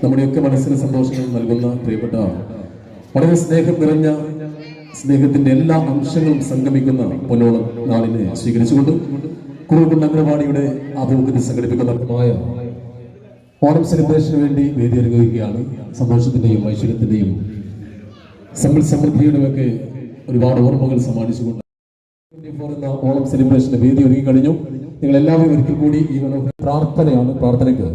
നമ്മുടെയൊക്കെ മനസ്സിന് സന്തോഷങ്ങൾ നൽകുന്ന പ്രിയപ്പെട്ട വളരെ സ്നേഹം നിറഞ്ഞ സ്നേഹത്തിന്റെ എല്ലാ അംശങ്ങളും സംഗമിക്കുന്ന പൊന്നോളം നാളിനെ സ്വീകരിച്ചുകൊണ്ട് കുറുകുണ്ട് അംഗനവാടിയുടെ ആഭിമുഖ്യത്തിൽ സംഘടിപ്പിക്കുന്നതുമായ ഓണം സെലിബ്രേഷന് വേണ്ടി വേദി ഒരുക്കുകയാണ്. സന്തോഷത്തിന്റെയും ഐശ്വര്യത്തിന്റെയും സമൃദ്ധിയുടെയും ഒക്കെ ഒരുപാട് ഓർമ്മകൾ സമ്മാനിച്ചുകൊണ്ട് ഓണം സെലിബ്രേഷന്റെ വേദി ഒരുങ്ങി കഴിഞ്ഞു. നിങ്ങൾ എല്ലാവരും ഒരിക്കൽ കൂടി ഈ പ്രാർത്ഥനയാണ്. പ്രാർത്ഥനയ്ക്ക്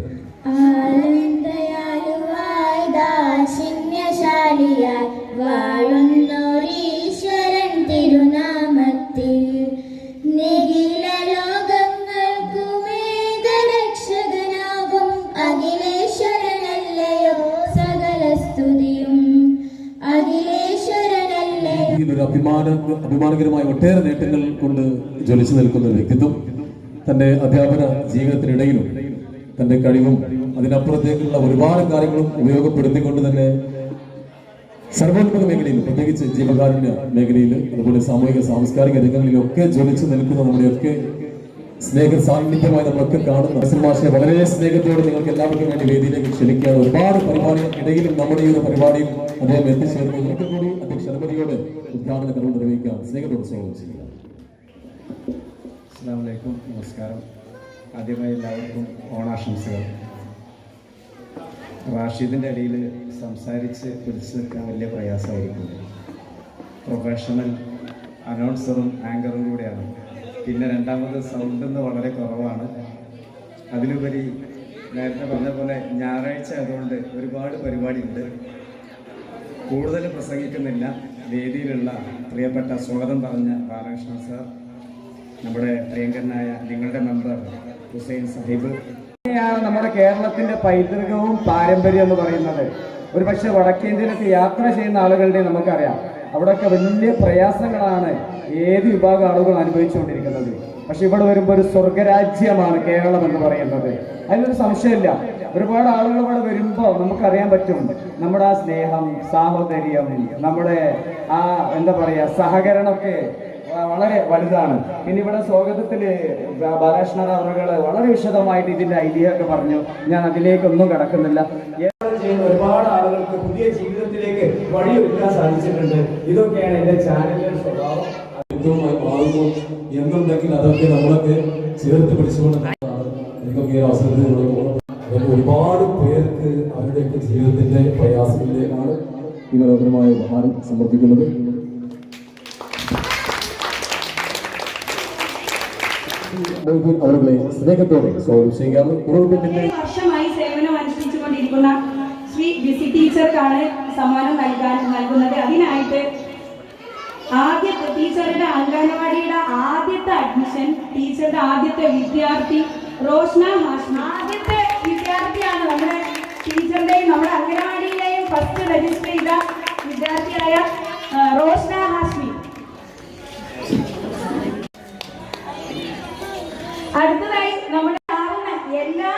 വാഴുന്നോരീശ്വരൻ തിരുനാമത്തിൽ നിഖില ലോകങ്ങൾക്കുമേകരക്ഷകനാകും അഖിലേശ്വരനല്ലയോ സകല സ്തുതിയും അഖിലേശ്വരനല്ലയോ. അഭിമാനകരമായ ഒട്ടേറെ നേട്ടങ്ങൾ കൊണ്ട് ജ്വലിച്ചു നിൽക്കുന്ന വ്യക്തിത്വം തന്റെ അധ്യാപന ജീവിതത്തിനിടയിലും തന്റെ കഴിവും അതിനപ്പുറത്തേക്കുള്ള ഒരുപാട് കാര്യങ്ങളും ഉപയോഗപ്പെടുത്തിക്കൊണ്ട് തന്നെ സർവോത്മക മേഖലയിൽ, പ്രത്യേകിച്ച് ജീവകാരുണ്യ മേഖലയിൽ, അതുപോലെ സാമൂഹിക സാംസ്കാരിക രംഗങ്ങളിലൊക്കെ ജ്വലിച്ചു നിൽക്കുന്ന നമ്മുടെയൊക്കെ സ്നേഹ സാന്നിധ്യമായി നമ്മളൊക്കെ കാണുന്ന മാഷിനെ വളരെ സ്നേഹത്തോടെ നിങ്ങൾക്ക് എല്ലാവർക്കും വേണ്ടി വേദിയിലേക്ക് ക്ഷണിക്കുകയാണ്. ഒരുപാട് പരിപാടികൾക്കിടയിലും നമ്മുടെ ഈ ഒരു പരിപാടിയിൽ അദ്ദേഹം എത്തിച്ചേർന്ന് ഒരിക്കൽ കൂടി അധ്യക്ഷ അനുമതിയോടെ ഉദ്ഘാടന കർമ്മം നിർവഹിക്കാം. സ്നേഹത്തോടെ സ്വാഗതം ചെയ്യുക. അസ്സലാമു അലൈക്കും, നമസ്കാരം. ആദ്യമായി എല്ലാവർക്കും ഓണാശംസകൾ. റാഷിദിൻ്റെ ഇടയിൽ സംസാരിച്ച് പിടിച്ചു നിൽക്കാൻ വലിയ പ്രയാസമായിരിക്കും. പ്രൊഫഷണൽ അനൗൺസറും ആങ്കറും കൂടെയാണ്. പിന്നെ രണ്ടാമത് സൗണ്ടെന്ന് വളരെ കുറവാണ്. അതിലുപരി നേരത്തെ പറഞ്ഞ പോലെ ഞായറാഴ്ച ആയതുകൊണ്ട് ഒരുപാട് പരിപാടിയുണ്ട്. കൂടുതൽ പ്രസംഗിക്കുന്നില്ല. വേദിയിലുള്ള പ്രിയപ്പെട്ട സ്വാഗതം പറഞ്ഞ ബാലകൃഷ്ണൻ സാർ, നമ്മുടെ പ്രിയങ്കരനായ നിങ്ങളുടെ മെമ്പർ ഹുസൈൻ സാഹിബ്, നമ്മുടെ കേരളത്തിന്റെ പൈതൃകവും പാരമ്പര്യം എന്ന് പറയുന്നത്. ഒരു പക്ഷെ വടക്കേന്ത്യയിലൊക്കെ യാത്ര ചെയ്യുന്ന ആളുകളുടെ നമുക്കറിയാം, അവിടെയൊക്കെ വലിയ പ്രയാസങ്ങളാണ് ഏത് വിഭാഗം ആളുകൾ അനുഭവിച്ചുകൊണ്ടിരിക്കുന്നത്. പക്ഷെ ഇവിടെ വരുമ്പോൾ ഒരു സ്വർഗരാജ്യമാണ് കേരളം എന്ന് പറയുന്നത്. അതിലൊരു സംശയമില്ല. ഒരുപാട് ആളുകൾ ഇവിടെ വരുമ്പോൾ നമുക്കറിയാൻ പറ്റും നമ്മുടെ ആ സ്നേഹം, സാഹോദര്യം, നമ്മുടെ ആ എന്താ പറയുക സഹകരണമൊക്കെ വളരെ വലുതാണ്. പിന്നെ ഇവിടെ സ്വാഗതത്തിൽ ബാലകൃഷ്ണൻ അവറുകൾ വളരെ വിശദമായിട്ട് ഇതിന്റെ ഐഡിയ ഒക്കെ പറഞ്ഞു. ഞാൻ അതിലേക്കൊന്നും കടക്കുന്നില്ല. ചെയ്യുന്ന ഒരുപാട് ആളുകൾക്ക് പുതിയ ജീവിതത്തിലേക്ക് വഴിയൊരുക്കാൻ സാധിച്ചിട്ടുണ്ട്. ഇതൊക്കെയാണ് എന്റെ ചാനലിന്റെ സ്വഭാവം. എന്നുണ്ടെങ്കിൽ അതൊക്കെ നമ്മളൊക്കെ ചേർത്ത് പിടിച്ചുകൊണ്ട് അവസരത്തിൽ ഒരുപാട് പേർക്ക് അവരുടെയൊക്കെ ജീവിതത്തിന്റെ പ്രയാസങ്ങളിലേക്കാണ് ഈ മനോഹരമായ ഉപഹാരം സമർപ്പിക്കുന്നത്. അവരുടെ സ്നേഹത്തോടെ സ്വാഗതം ചെയ്യാറ്. വർഷമായി സേവനം അനുഷ്ഠിച്ചുകൊണ്ടിരിക്കുന്ന ശ്രീ ബിസി ടീച്ചർക്കാണ് സമ്മാനം നൽകുന്നത്. അതിനായിട്ട് ആദ്യത്തെ ടീച്ചറുടെ അംഗനവാടിയുടെ ആദ്യത്തെ അഡ്മിഷൻ, ടീച്ചറുടെ ആദ്യത്തെ വിദ്യാർത്ഥി റോഷ്ന ഹാഷ്മി. ആദ്യത്തെ വിദ്യാർത്ഥിയാണ് നമ്മുടെ ടീച്ചറുടെയും നമ്മുടെ അംഗനവാടിയിലെയും ഫസ്റ്റ് രജിസ്റ്റർ ചെയ്ത വിദ്യാർത്ഥിയായ റോഷ്ന ഹാഷ്മി. അടുത്തതായി നമ്മുടെ ആവുന്ന എല്ലാ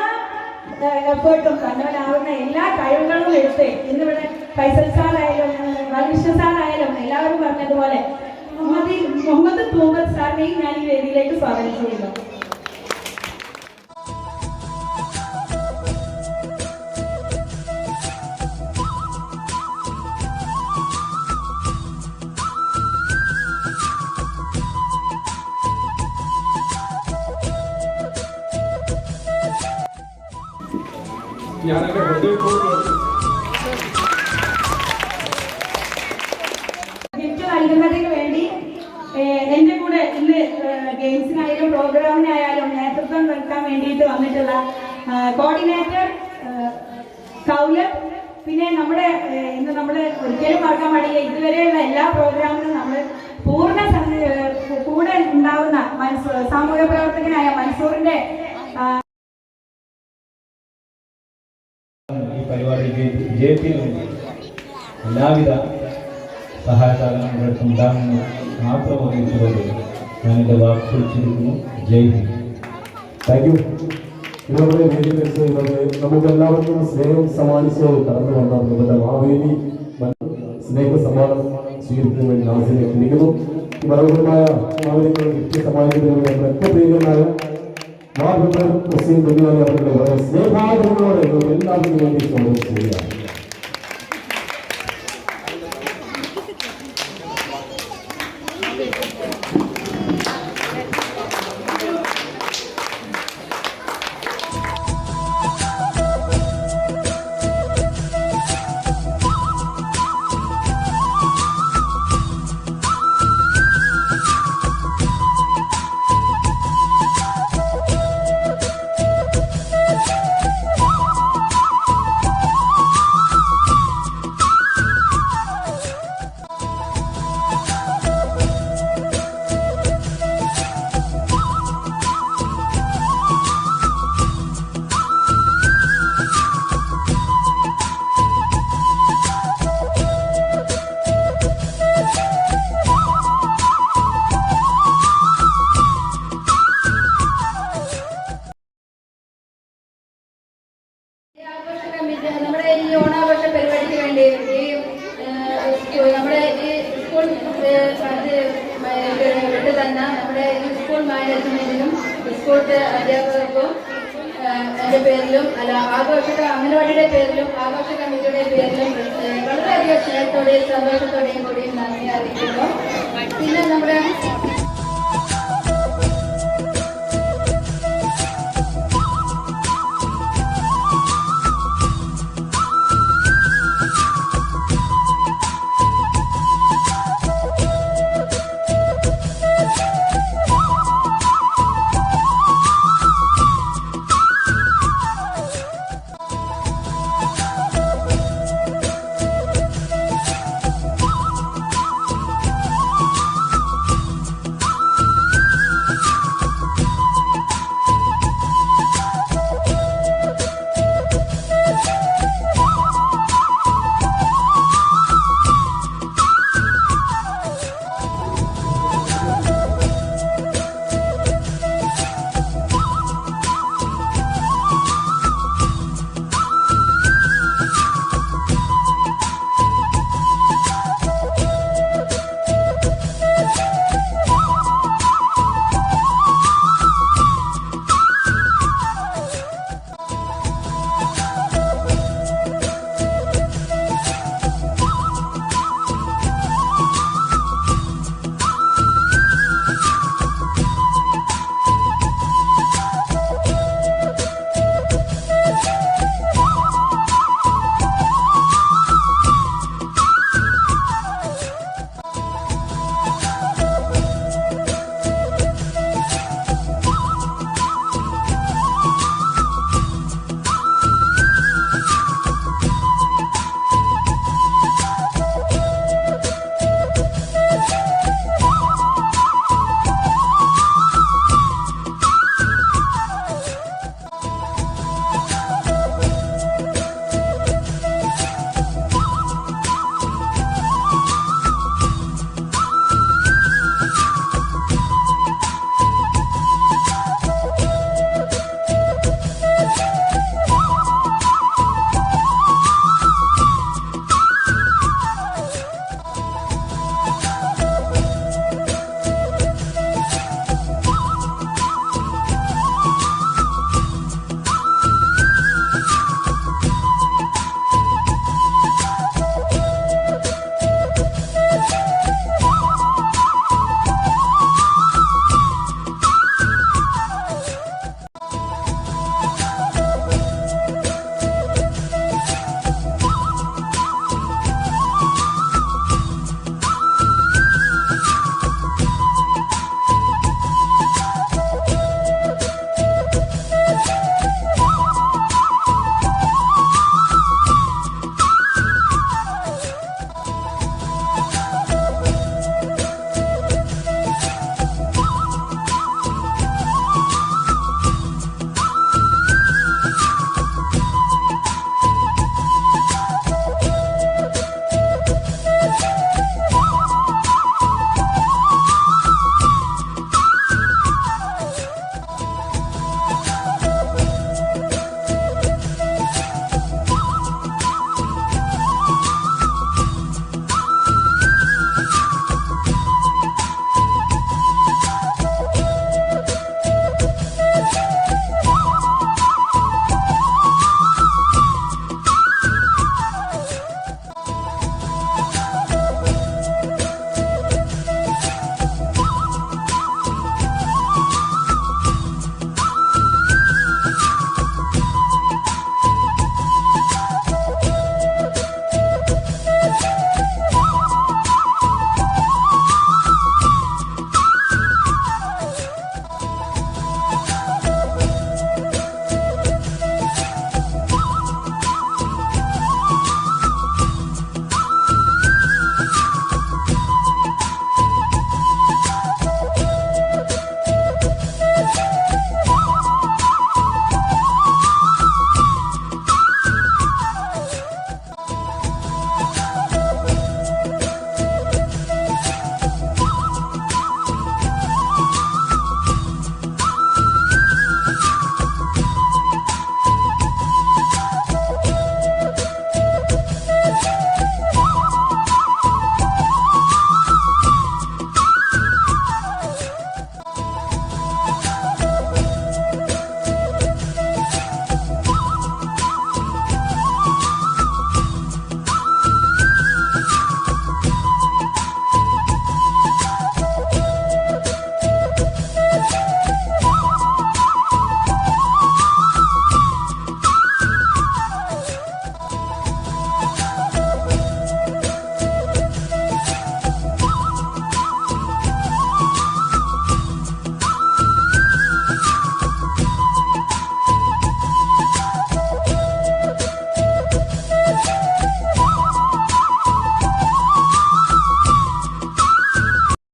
എഫേർട്ടും കണ്ണവനാവുന്ന എല്ലാ കഴിവുകളും എടുത്ത് ഇന്നിവിടെ ഫൈസൽ സാറായാലും ബാലകൃഷ്ണ സാറായാലും എല്ലാവരും പറഞ്ഞതുപോലെ മുഹമ്മദ് തൂമത് സാറിനെയും ഞാൻ ഈ വേദിയിലേക്ക് സ്വാഗതം ചെയ്യുന്നു. ഗിഫ്റ്റ് നൽകുന്നതിന് വേണ്ടി എന്റെ കൂടെ ഇന്ന് ഗെയിംസിനായാലും പ്രോഗ്രാമിനായാലും നേതൃത്വം നൽകാൻ വേണ്ടിയിട്ട് വന്നിട്ടുള്ള കോർഡിനേറ്റർ കൗലർ, പിന്നെ നമ്മുടെ ഇന്ന് നമ്മൾ ഒരിക്കലും മറക്കാൻ പാടില്ല, ഇതുവരെയുള്ള എല്ലാ പ്രോഗ്രാമിനും നമ്മൾ പൂർണ്ണ കൂടെ ഉണ്ടാവുന്ന സാമൂഹ്യ പ്രവർത്തകനായ മൻസൂറിന്റെ ഈ പരിപാടിക്ക് വിജയത്തിന് എല്ലാവിധ സഹായസഹകരണങ്ങൾക്കും ഉണ്ടാകുമെന്ന് മാത്രം അറിയിച്ചുകൊണ്ട് ഞാൻ എൻ്റെ വാക്കുകൾ ചുരുക്കുന്നു. ജയ് ഹിന്ദ്. Thank you. ഇവരുടെ വേദി വെച്ച് നമുക്ക് എല്ലാവർക്കും സ്നേഹം സമ്മാനിച്ച് കടന്നു വന്ന നമ്മുടെ മാവേലി സ്നേഹ സമ്മാനം സ്വീകരിക്കുന്നതിന് വേണ്ടി നാസിനെ ക്ഷണിക്കുന്നു. മനോഹരമായ മാവേലികൾ വ്യക്തി സമ്മാനിക്കുന്നതിന് നമ്മുടെ പ്രിയങ്കരനായ വാർഡ് മെമ്പർ മുസ്ലിം ബന്ധുവായ അവരുടെ സ്നേഹാദരങ്ങളോടെ എല്ലാവർക്കും വേണ്ടി സ്വാഗതം ചെയ്യുകയാണ്. നമ്മുടെ ഈ ഓണാഘോഷ പരിപാടിക്ക് വേണ്ടി നമ്മുടെ ഈ സ്കൂൾ വിട്ട് തന്ന നമ്മുടെ ഈ സ്കൂൾ മാനേജ്മെന്റിനും സ്കൂൾ അധ്യാപകർക്കും എൻ്റെ പേരിലും അല്ല അംഗനവാടിയുടെ പേരിലും ആഘോഷ കമ്മിറ്റി